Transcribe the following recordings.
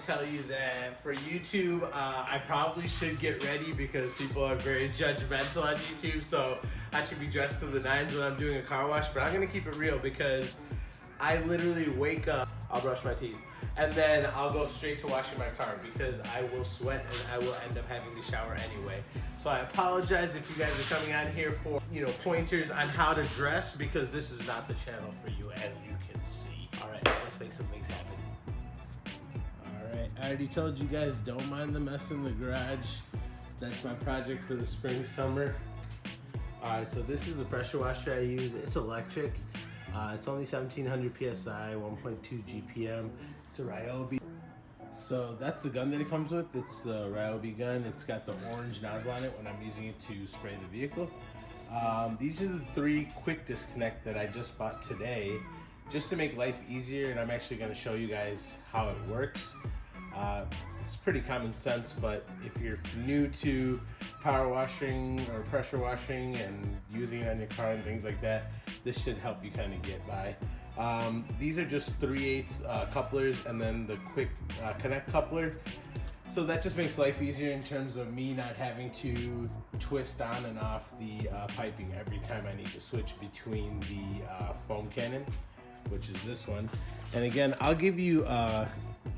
tell you that for YouTube, I probably should get ready because people are very judgmental on YouTube, so I should be dressed to the nines when I'm doing a car wash, but I'm gonna keep it real because I literally wake up, I'll brush my teeth, and then I'll go straight to washing my car because I will sweat and I will end up having to shower anyway. So I apologize if you guys are coming on here for, pointers on how to dress because this is not the channel for you, as you can see. All right, let's make some things happen. All right, I already told you guys, don't mind the mess in the garage. That's my project for the spring, summer. All right, so this is a pressure washer I use. It's electric. It's only 1700 PSI, 1.2 GPM. It's a Ryobi. So that's the gun that it comes with. It's the Ryobi gun. It's got the orange nozzle on it when I'm using it to spray the vehicle. These are the 3 quick disconnect that I just bought today, just to make life easier, and I'm actually gonna show you guys how it works. It's pretty common sense, but if you're new to power washing or pressure washing and using it on your car and things like that, this should help you kind of get by. These are just 3/8 couplers and then the quick connect coupler. So that just makes life easier in terms of me not having to twist on and off the piping every time I need to switch between the foam cannon, which is this one. And again, I'll give you,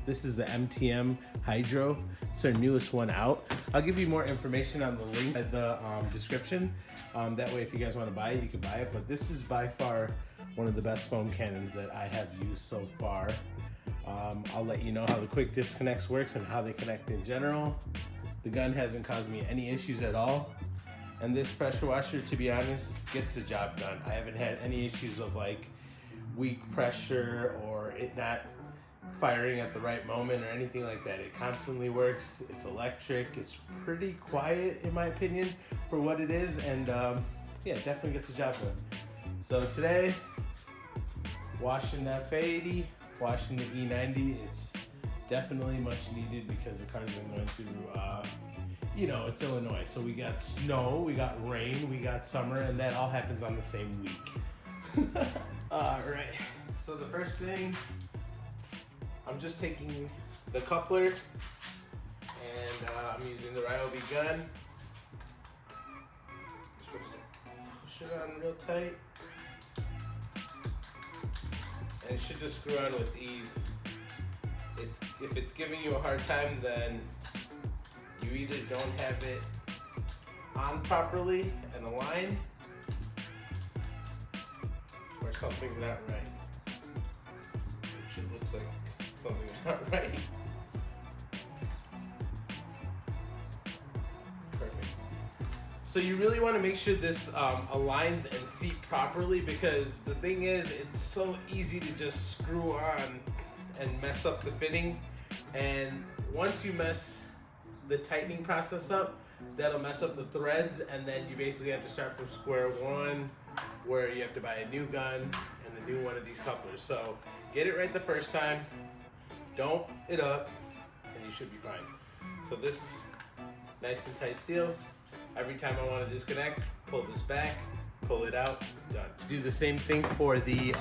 this is the MTM Hydro. It's our newest one out. I'll give you more information on the link at the description. That way, if you guys want to buy it, you can buy it. But this is by far one of the best foam cannons that I have used so far. I'll let you know how the quick disconnects works and how they connect in general. The gun hasn't caused me any issues at all. And this pressure washer, to be honest, gets the job done. I haven't had any issues of like weak pressure or it not firing at the right moment or anything like that. It constantly works. It's electric. It's pretty quiet in my opinion for what it is, and yeah, it definitely gets the job done. So today, washing the F80, washing the E90. It's definitely much needed because the car's been going through, it's Illinois. So we got snow, we got rain, we got summer, and that all happens on the same week. All right, so the first thing, I'm just taking the coupler and I'm using the Ryobi gun. I'm supposed to push it on real tight. And it should just screw on with ease. If it's giving you a hard time, then you either don't have it on properly and aligned, or something's not right. Which it looks like something's not right. Perfect. So you really want to make sure this aligns and seat properly, because the thing is, it's so easy to just screw on and mess up the fitting. And once you mess the tightening process up, that'll mess up the threads, and then you basically have to start from square one, where you have to buy a new gun and a new one of these couplers. So get it right the first time, don't it up, and you should be fine. So this nice and tight seal. Every time I want to disconnect, pull this back, pull it out, done. Do the same thing for the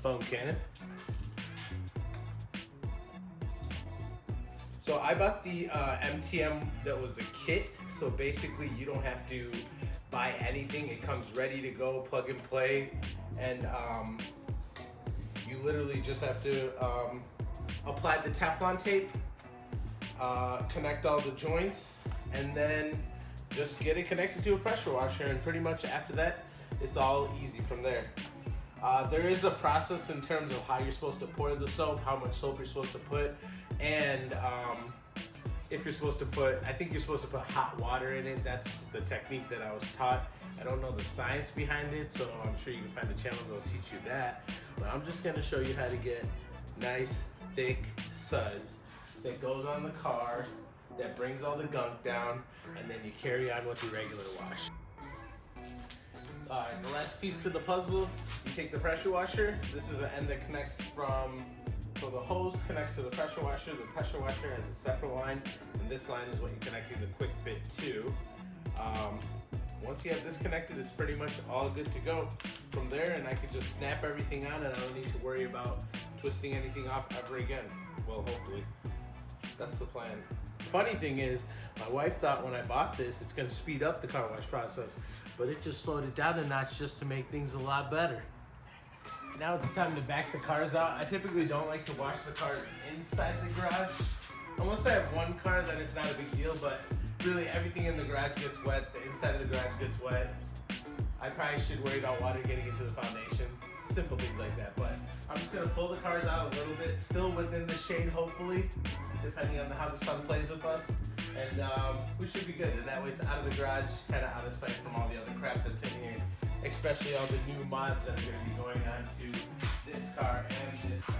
foam cannon. So I bought the MTM that was a kit, so basically you don't have to buy anything. It comes ready to go, plug and play, and you literally just have to apply the Teflon tape, connect all the joints, and then just get it connected to a pressure washer, and pretty much after that, it's all easy from there. There is a process in terms of how you're supposed to pour the soap, how much soap you're supposed to put, and if you're supposed to put, I think you're supposed to put hot water in it. That's the technique that I was taught. I don't know the science behind it, so I'm sure you can find a channel that'll teach you that. But I'm just gonna show you how to get nice, thick suds that goes on the car, that brings all the gunk down, and then you carry on with your regular wash. All right, the last piece to the puzzle, you take the pressure washer. This is the end that connects from, so the hose connects to the pressure washer. The pressure washer has a separate line, and this line is what you're connecting the quick fit to. Once you have this connected, it's pretty much all good to go from there, and I can just snap everything on, and I don't need to worry about twisting anything off ever again. Well, hopefully. That's the plan. Funny thing is, my wife thought when I bought this, it's gonna speed up the car wash process, but it just slowed it down a notch just to make things a lot better. Now it's time to back the cars out. I typically don't like to wash the cars inside the garage. Unless I have one car, then it's not a big deal, but really everything in the garage gets wet, the inside of the garage gets wet. I probably should worry about water getting into the foundation. Simple things like that, but I'm just gonna pull the cars out a little bit, still within the shade hopefully, depending on how the sun plays with us, and we should be good. And that way it's out of the garage, kind of out of sight from all the other crap that's in here, especially all the new mods that are gonna be going on to this car and this car.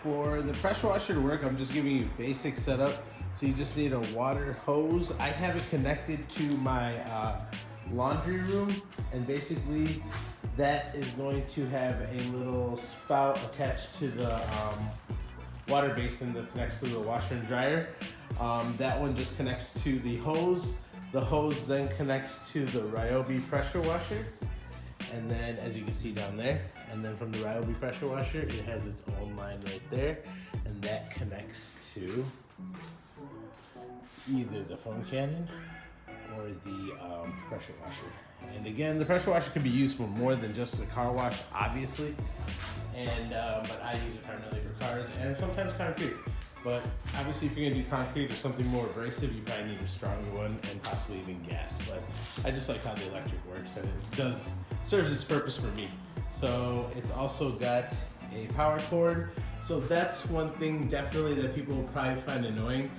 For the pressure washer to work, I'm just giving you basic setup. So you just need a water hose. I have it connected to my laundry room, and basically that is going to have a little spout attached to the water basin that's next to the washer and dryer. That one just connects to the hose. The hose then connects to the Ryobi pressure washer. And then, as you can see down there, and then from the Ryobi pressure washer, it has its own line right there, and that connects to either the foam cannon or the pressure washer. And again, the pressure washer can be used for more than just a car wash, obviously, and but I use it primarily for cars and sometimes concrete. But obviously, if you're gonna do concrete or something more abrasive, you probably need a stronger one and possibly even gas. But I just like how the electric works, and it serves its purpose for me. So it's also got a power cord. So that's one thing definitely that people will probably find annoying.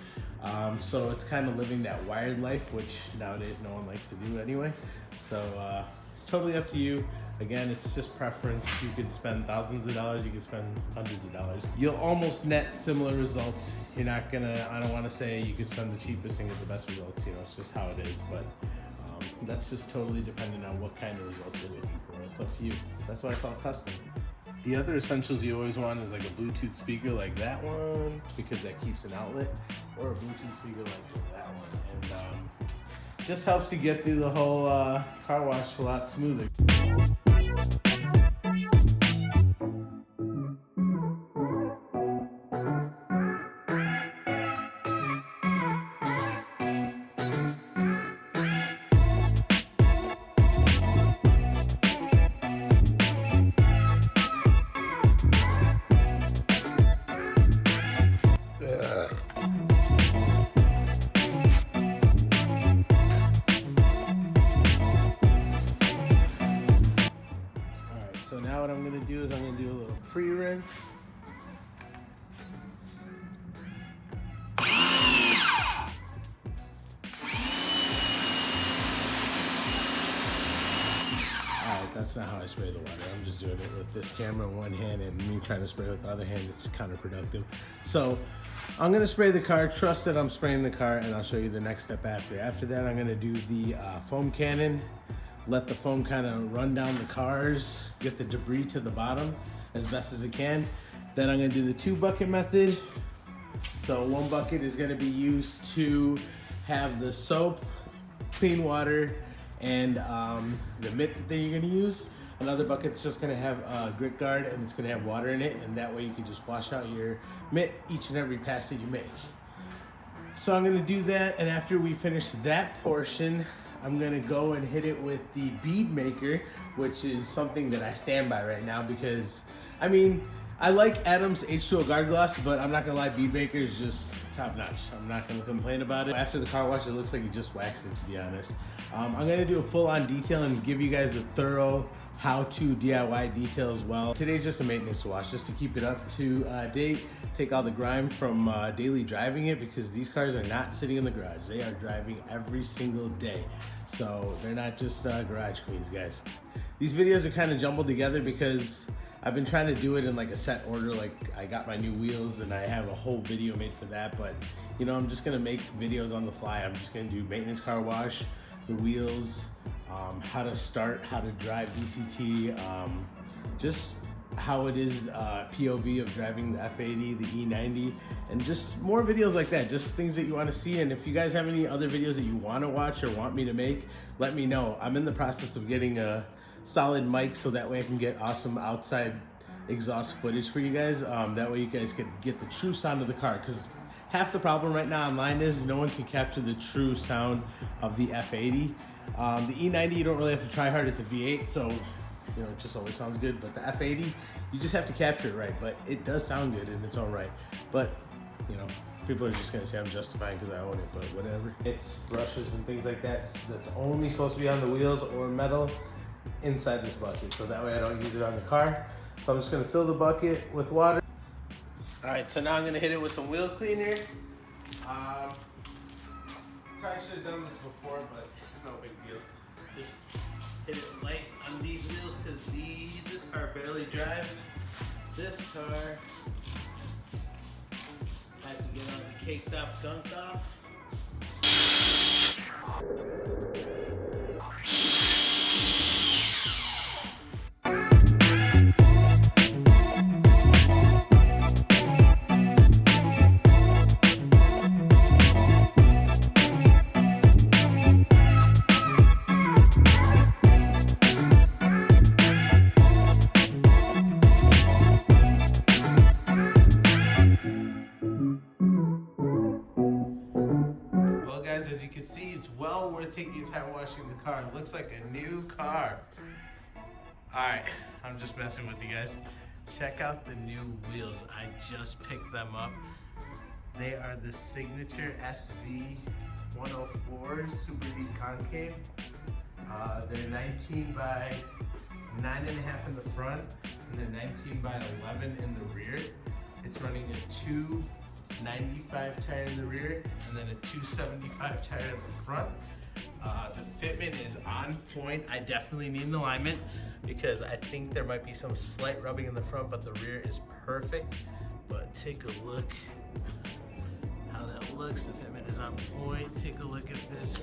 So it's kind of living that wired life, which nowadays no one likes to do anyway. So it's totally up to you. Again, it's just preference. You could spend thousands of dollars, you could spend hundreds of dollars. You'll almost net similar results. You're not gonna, I don't wanna say you could spend the cheapest and get the best results, you know, it's just how it is. But that's just totally dependent on what kind of results you're looking for. It's up to you. That's why I call it custom. The other essentials you always want is like a Bluetooth speaker like that one, because that keeps an outlet, or a Bluetooth speaker like that one. And just helps you get through the whole car wash a lot smoother. So now what I'm gonna do is I'm gonna do a little pre-rinse. Alright, that's not how I spray the water. I'm just doing it with this camera in one hand and me trying to spray with the other hand. It's counterproductive. So I'm gonna spray the car, trust that I'm spraying the car, and I'll show you the next step after. After that, I'm gonna do the foam cannon. Let the foam kind of run down the cars, get the debris to the bottom as best as it can. Then I'm gonna do the 2-bucket method. So 1 bucket is gonna be used to have the soap, clean water, and the mitt that you're gonna use. Another bucket's just gonna have a grit guard and it's gonna have water in it, and that way you can just wash out your mitt each and every pass that you make. So I'm gonna do that, and after we finish that portion, I'm gonna go and hit it with the bead maker, which is something that I stand by right now because, I mean, I like Adam's H2O guard gloss, but I'm not gonna lie, Bead Maker is just top notch. I'm not gonna complain about it. After the car wash, it looks like he just waxed it, to be honest. I'm gonna do a full-on detail and give you guys the thorough how-to DIY detail as well. Today's just a maintenance wash, just to keep it up to date, take all the grime from daily driving it, because these cars are not sitting in the garage. They are driving every single day. So they're not just garage queens, guys. These videos are kind of jumbled together because I've been trying to do it in like a set order. Like I got my new wheels and I have a whole video made for that, but you know, I'm just gonna make videos on the fly. I'm just gonna do maintenance car wash, the wheels, how to start, how to drive DCT, just how it is POV of driving the F80, the E90, and just more videos like that, just things that you want to see. And if you guys have any other videos that you want to watch or want me to make, let me know. I'm in the process of getting a solid mic so that way I can get awesome outside exhaust footage for you guys. That way you guys can get the true sound of the car, because half the problem right now online is no one can capture the true sound of the F80. The E90, you don't really have to try hard. It's a V8, so you know, it just always sounds good. But the F80, you just have to capture it right. But it does sound good and it's all right. But you know, people are just gonna say I'm justifying because I own it, but whatever. It's brushes and things like that that's only supposed to be on the wheels or metal inside this bucket, so that way I don't use it on the car. So I'm just gonna fill the bucket with water. All right, so now I'm gonna hit it with some wheel cleaner. Probably should have done this before, but it's no big deal. Just hit it light on these wheels because this car barely drives. This car had to get all the caked up gunk off. As you can see, it's well worth taking your time washing the car. It looks like a new car. All right, I'm just messing with you guys. Check out the new wheels. I just picked them up. They are the signature SV 104 Super Bead Concave. They're 19 by 9.5 in the front, and they're 19 by 11 in the rear. It's running a 295 tire in the rear and then a 275 tire in the front. The fitment is on point. I definitely need an alignment because I think there might be some slight rubbing in the front, but the rear is perfect. But take a look how that looks. The fitment is on point. Take a look at this